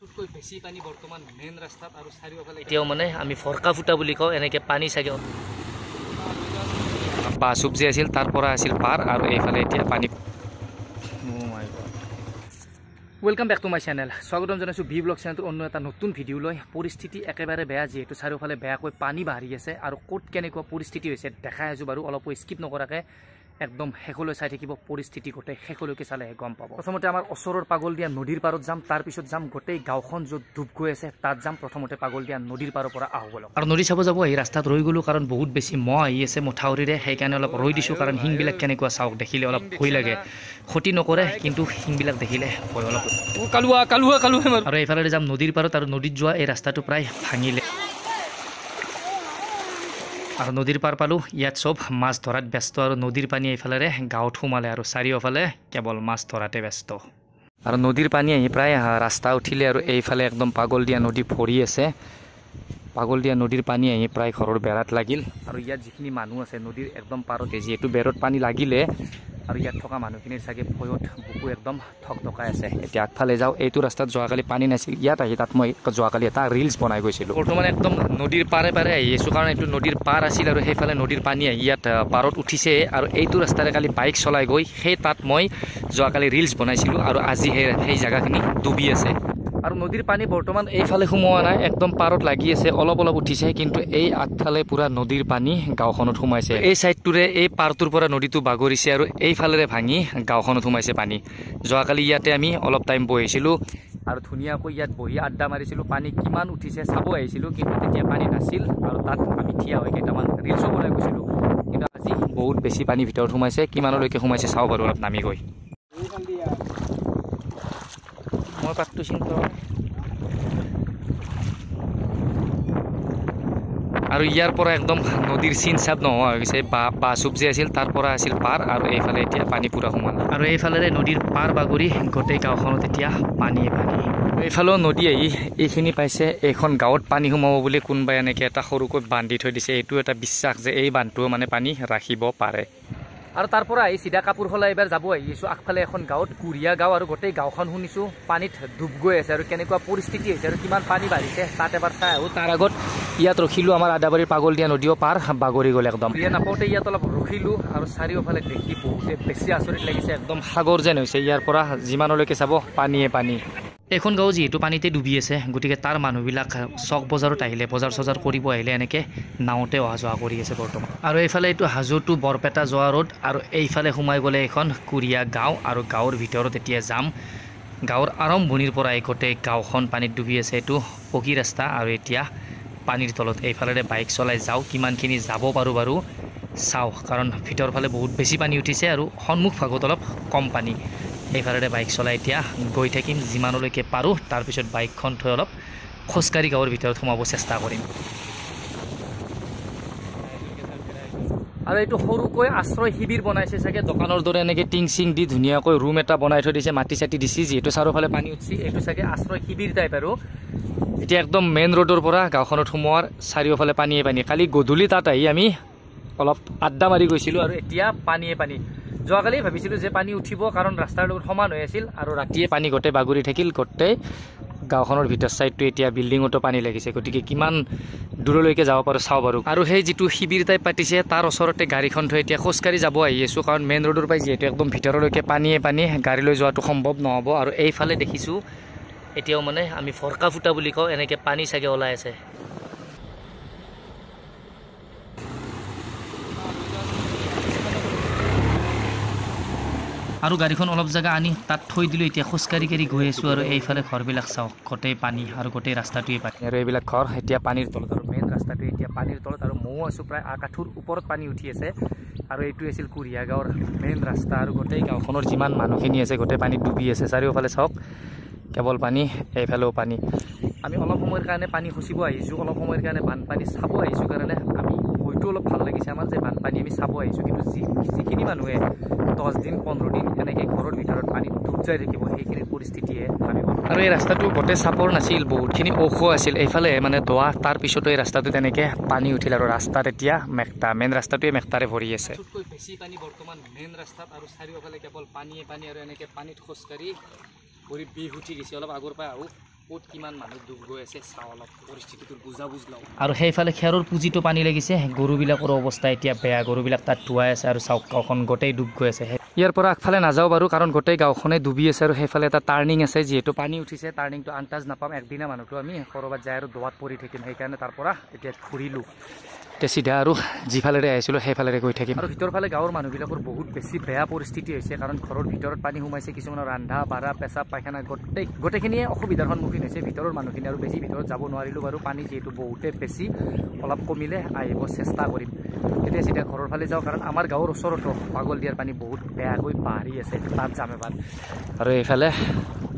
বেছি পানী বৰ্তমান মেইন ৰাস্তাত আৰু চাৰিওফালে এতিয়াও মানে আমি ফৰকা ফুটা বুলি কওঁ এনেকৈ পানী চাগে বা চব্জি আছিল তাৰ পৰা আছিল পাৰ আৰু এইফালে এতিয়া পানী। Welcome back to my channel. স্বাগতম জনাইছোঁ ভি ব্লগ চেনেলটোৰ অন্য এটা নতুন ভিডিঅ' লৈ। পৰিস্থিতি একেবাৰে বেয়া, যিহেতু চাৰিওফালে বেয়াকৈ পানী বাঢ়ি আছে আৰু ক'ত কেনেকুৱা পৰিস্থিতি হৈছে দেখাই আছোঁ বাৰু। অলপো স্কিপ নকৰাকৈ একদম শেষলৈ চাই থাকিব। পৰিস্থিতি গোটেই শেষলৈকে চালেহে গম পাব। প্ৰথমতে আমাৰ ওচৰৰ পাগলদিয়া নদীৰ পাৰত যাম, তাৰপিছত যাম গোটেই গাঁওখন য'ত ডুব গৈ আছে তাত যাম। প্ৰথমতে পাগলদিয়া নদীৰ পাৰৰ পৰা আহোঁ বলক। আৰু নদী চাব যাব এই ৰাস্তাত ৰৈ গ'লোঁ, কাৰণ বহুত বেছি মহ আহি আছে মথাউৰিৰে, সেইকাৰণে অলপ ৰৈ দিছোঁ। কাৰণ শিংবিলাক কেনেকুৱা চাওক, দেখিলে অলপ ভয় লাগে। ক্ষতি নকৰে কিন্তু শিংবিলাক দেখিলে ভয় অলপ। আৰু এইফালে যাম নদীৰ পাৰত, আৰু নদীত যোৱা এই ৰাস্তাটো প্ৰায় ভাঙিলে। আৰু নদীৰ পাৰ পালোঁ, ইয়াত চব মাছ ধৰাত ব্যস্ত আৰু নদীৰ পানী এইফালেৰে গাঁৱত সোমালে আৰু চাৰিওফালে কেৱল মাছ ধৰাতে ব্যস্ত। আৰু নদীৰ পানী আহি প্ৰায় ৰাস্তা উঠিলে আৰু এইফালে একদম পাগলদিয়া নদী ভৰি আছে। পাগলদিয়া নদীৰ পানী আহি প্ৰায় ঘৰৰ বেৰাত লাগিল। আৰু ইয়াত যিখিনি মানুহ আছে নদীৰ একদম পাৰতে, যিহেতু বেৰত পানী লাগিলে আৰু ইয়াত থকা মানুহখিনিৰ চাগে ভয়ত বুকু একদম ঠকঠকাই আছে। এতিয়া আগফালে যাওঁ, এইটো ৰাস্তাত যোৱাকালি পানী নাছিল, ইয়াত আহি তাত মই যোৱাকালি এটা ৰিলছ বনাই গৈছিলোঁ। বৰ্তমান একদম নদীৰ পাৰে পাৰে আহি আছোঁ, কাৰণ এইটো নদীৰ পাৰ আছিল আৰু সেইফালে নদীৰ পানী আহি ইয়াত পাৰত উঠিছে। আৰু এইটো ৰাস্তাৰে কালি বাইক চলাই গৈ সেই তাত মই যোৱাকালি ৰিলছ বনাইছিলোঁ, আৰু আজি সেই জেগাখিনি ডুবি আছে। আৰু নদীৰ পানী বৰ্তমান এইফালে সোমোৱা নাই, একদম পাৰত লাগি আছে, অলপ অলপ উঠিছে। কিন্তু এই আগফালে পুৰা নদীৰ পানী গাঁওখনত সোমাইছে। এই চাইডটোৰে এই পাৰটোৰ পৰা নদীটো বাগৰিছে আৰু এইফালেৰে ভাঙি গাঁওখনত সোমাইছে পানী। যোৱাকালি ইয়াতে আমি অলপ টাইম বহিছিলোঁ আৰু ধুনীয়াকৈ ইয়াত বহি আড্ডা মাৰিছিলোঁ। পানী কিমান উঠিছে চাব আহিছিলোঁ, কিন্তু তেতিয়া পানী নাছিল আৰু তাত আমি থিয় হৈ কেইটামান ৰিলছো বনাই গৈছিলোঁ। কিন্তু আজি বহুত বেছি পানী ভিতৰত সোমাইছে। কিমানলৈকে সোমাইছে চাওঁ বাৰু অলপ নামি গৈ। মই পাতটো চিন্তা আৰু ইয়াৰ পৰা একদম নদীৰ চিন চাপ নোহোৱা হৈ গৈছে। বা চব্জি আছিল তাৰ পৰা আছিল পাৰ, আৰু এইফালে এতিয়া পানী পূৰা সোমাল। আৰু এইফালেৰে নদীৰ পাৰ বাগৰি গোটেই গাঁওখনত এতিয়া পানীয়ে পানী। এইফালেও নদী আহি এইখিনি পাইছে। এইখন গাঁৱত পানী সোমাব বুলি কোনোবাই এনেকৈ এটা সৰুকৈ বান্ধি থৈ দিছে। এইটো এটা বিশ্বাস যে এই বান্ধটোও মানে পানী ৰাখিব পাৰে। আৰু তাৰ পৰা আহি চিধা কাপোৰ সলাই এইবাৰ যাব আহিছোঁ আগফালে এখন গাঁৱত, কুৰিয়া গাঁও, আৰু গোটেই গাঁওখন শুনিছোঁ পানীত ডুব গৈ আছে। আৰু কেনেকুৱা পৰিস্থিতি হৈছে আৰু কিমান পানী বাঢ়িছে তাত এবাৰ চাই আহোঁ। তাৰ আগত ইয়াত ৰখিলোঁ, আমাৰ আদাবাৰীৰ পাগলদিয়া নদীও পাৰ বাগৰি গ'ল একদম। ইয়াত নাপাওঁতে ইয়াত অলপ ৰখিলোঁ আৰু চাৰিওফালে দেখি বহুতে বেছি আচৰিত লাগিছে। একদম সাগৰ যেন হৈছে, ইয়াৰ পৰা যিমানলৈকে চাব পানীয়ে পানী। এইখন গাঁও যিহেতু পানীতে ডুবি আছে, গতিকে তাৰ মানুহবিলাক চক বজাৰত আহিলে, বজাৰ চজাৰ কৰিব আহিলে এনেকৈ নাওঁতে অহা যোৱা কৰি আছে বৰ্তমান। আৰু এইফালে এইটো হাজো টু বৰপেটা যোৱা ৰোড, আৰু এইফালে সোমাই গ'লে এখন কুৰিয়া গাঁও। আৰু গাঁৱৰ ভিতৰত এতিয়া যাম। গাঁৱৰ আৰম্ভণিৰ পৰাই গোটেই গাঁওখন পানীত ডুবি আছে। এইটো পকী ৰাস্তা আৰু এতিয়া পানীৰ তলত। এইফালেৰে বাইক চলাই যাওঁ, কিমানখিনি যাব পাৰোঁ বাৰু চাওঁ, কাৰণ ভিতৰৰ ফালে বহুত বেছি পানী উঠিছে আৰু সন্মুখ ভাগত অলপ কম পানী। এইফালেৰে বাইক চলাই এতিয়া গৈ থাকিম যিমানলৈকে পাৰোঁ, তাৰপিছত বাইকখন থৈ অলপ খোজকাঢ়ি গাঁৱৰ ভিতৰত সোমাব চেষ্টা কৰিম। আৰু এইটো সৰুকৈ আশ্ৰয় শিবিৰ বনাইছে চাগে, দোকানৰ দৰে এনেকৈ টিং চিং দি ধুনীয়াকৈ ৰুম এটা বনাই থৈ দিছে, মাটি চাটি দিছে, যিহেতু চাৰিওফালে পানী উঠিছে। এইটো চাগে আশ্ৰয় শিবিৰ টাইপ। আৰু এতিয়া একদম মেইন ৰোডৰ পৰা গাঁওখনত সোমোৱাৰ চাৰিওফালে পানীয়ে পানী। কালি গধূলি তাত আহি আমি অলপ আড্ডা মাৰি গৈছিলোঁ আৰু এতিয়া পানীয়ে পানী। যোৱাকালি ভাবিছিলোঁ যে পানী উঠিব, কাৰণ ৰাস্তাৰ লগত সমান হৈ আছিল, আৰু ৰাতিয়ে পানী গোটেই বাগৰি থাকিল। গোটেই গাঁওখনৰ ভিতৰ চাইডটো এতিয়া বিল্ডিঙতো পানী লাগিছে, গতিকে কিমান দূৰলৈকে যাব পাৰোঁ চাওঁ বাৰু। আৰু সেই যিটো শিবিৰ টাইপ পাতিছে তাৰ ওচৰতে গাড়ীখন থৈ এতিয়া খোজকাঢ়ি যাব আহি আছোঁ, কাৰণ মেইন ৰোডৰ পৰাই যিহেতু একদম ভিতৰলৈকে পানীয়ে পানী, গাড়ী লৈ যোৱাটো সম্ভৱ নহ'ব। আৰু এইফালে দেখিছোঁ এতিয়াও মানে আমি ফৰকা ফুটা বুলি কওঁ, এনেকৈ পানী চাগে ওলাই আছে। আৰু গাড়ীখন অলপ জেগা আনি তাত থৈ দিলোঁ, এতিয়া খোজকাঢ়ি কাঢ়ি গৈ আছোঁ। আৰু এইফালে ঘৰবিলাক চাওক, গোটেই পানী আৰু গোটেই ৰাস্তাটোৱে পানী। আৰু এইবিলাক ঘৰ এতিয়া পানীৰ তলত, আৰু মেইন ৰাস্তাটোৱে এতিয়া পানীৰ তলত। আৰু ময়ো আছোঁ প্ৰায় আকাঠুৰ ওপৰত পানী উঠি আছে। আৰু এইটো আছিল কুৰিয়া গাঁৱৰ মেইন ৰাস্তা, আৰু গোটেই গাঁওখনৰ যিমান মানুহখিনি আছে গোটেই পানীত ডুবি আছে। চাৰিওফালে চাওক কেৱল পানী, এইফালেও পানী। আমি অলপ সময়ৰ কাৰণে পানী খচিব আহিছোঁ, অলপ সময়ৰ কাৰণে বানপানী চাব আহিছোঁ, কাৰণে আমি হয়তো অলপ ভাল লাগিছে আমাৰ যে বানপানী আমি চাব আহিছোঁ। কিন্তু যিখিনি মানুহে 10 দিন 15 দিন এনেকৈ ঘৰৰ ভিতৰত পানীত ডুব যাই থাকিব, সেইখিনি পৰিস্থিতিয়ে ভাবিব। আৰু এই ৰাস্তাটো গোটেই চাপৰ নাছিল, বহুতখিনি ওখ আছিল। এইফালে মানে দোৱা, তাৰপিছতো এই ৰাস্তাটোত এনেকৈ পানী উঠিল, আৰু ৰাস্তাত এতিয়া মেঘটা, মেইন ৰাস্তাটোৱে মেঘটাৰে ভৰি আছে। বেছি পানী বৰ্তমান মেইন ৰাস্তাত, আৰু চাৰিওফালে কেৱল পানীয়ে পানী। আৰু এনেকৈ পানীত খোজকাঢ়ি ভৰি বিষ উঠি গৈছে। অলপ আগৰ পৰা আহোঁ, ক'ত কিমান মানুহ ডুব গৈ আছে চাওঁ অলপ পৰিস্থিতিটোৰ বুজ লওঁ আৰু সেইফালে খেৰৰ পুঁজিটো পানী লাগিছে গৰুবিলাকৰ অৱস্থা এতিয়া বেয়া গৰুবিলাক তাত ধুৱাই আছে আৰু চাওক গাঁওখন গোটেই ডুব গৈ আছে ইয়াৰ পৰা আগফালে নাযাওঁ বাৰু কাৰণ গোটেই গাঁওখনে ডুবি আছে আৰু সেইফালে এটা টাৰ্ণিং আছে যিহেতু পানী উঠিছে টাৰ্ণিংটো আন্তাজ নাপাম একদিনা মানুহটো আমি ক'ৰবাত যাই আৰু দোৱাত পৰি থাকিম সেইকাৰণে তাৰ পৰা এতিয়া ঘূৰিলোঁ এতিয়া চিধা আৰু যিফালেৰে আহিছিলোঁ সেইফালেৰে গৈ থাকিম আৰু ভিতৰ ফালে গাঁৱৰ মানুহবিলাকৰ বহুত বেছি বেয়া পৰিস্থিতি হৈছে কাৰণ ঘৰৰ ভিতৰত পানী সোমাইছে কিছুমানৰ ৰন্ধা বাঢ়া পেচাব পায়খানা গোটেইখিনিয়ে অসুবিধাৰ সন্মুখীন হৈছে ভিতৰৰ মানুহখিনি আৰু বেছি ভিতৰত যাব নোৱাৰিলোঁ বাৰু পানী যিহেতু বহুতে বেছি অলপ কমিলে আহিব চেষ্টা কৰিম এতিয়া চিধা ঘৰৰ ফালে যাওঁ কাৰণ আমাৰ গাঁৱৰ ওচৰতো পাগল দিয়াৰ পানী বহুত বেয়াকৈ বাঢ়ি আছে তাত যাম এবাৰ আৰু এইফালে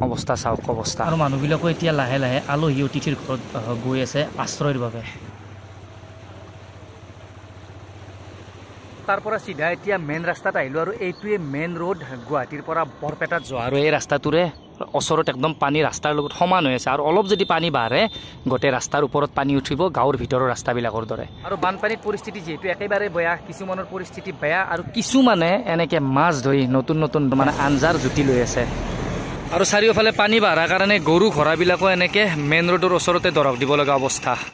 অৱস্থা চাওক অৱস্থা আৰু মানুহবিলাকো এতিয়া লাহে লাহে আলহী অতিথিৰ ঘৰত গৈ আছে আশ্ৰয়ৰ বাবে তাৰ পৰা চিধা এতিয়া মেইন ৰাস্তাত আহিলোঁ আৰু এইটোৱে মেইন ৰোড গুৱাহাটীৰ পৰা বৰপেটাত যোৱা আৰু এই ৰাস্তাটোৰে ওচৰত একদম পানী ৰাস্তাৰ লগত সমান হৈ আছে আৰু অলপ যদি পানী বাঢ়ে গোটেই ৰাস্তাৰ ওপৰত পানী উঠিব গাঁৱৰ ভিতৰৰ ৰাস্তাবিলাকৰ দৰে আৰু বানপানীৰ পৰিস্থিতি যিহেতু একেবাৰে বেয়া কিছুমানৰ পৰিস্থিতি বেয়া আৰু কিছুমানে এনেকৈ মাছ ধৰি নতুন নতুন মানে আঞ্জাৰ জুতি লৈ আছে আৰু চাৰিওফালে পানী বাঢ়াৰ কাৰণে গৰু ঘোঁৰাবিলাকো এনেকৈ মেইন ৰোডৰ ওচৰতে দৰৱ দিব লগা অৱস্থা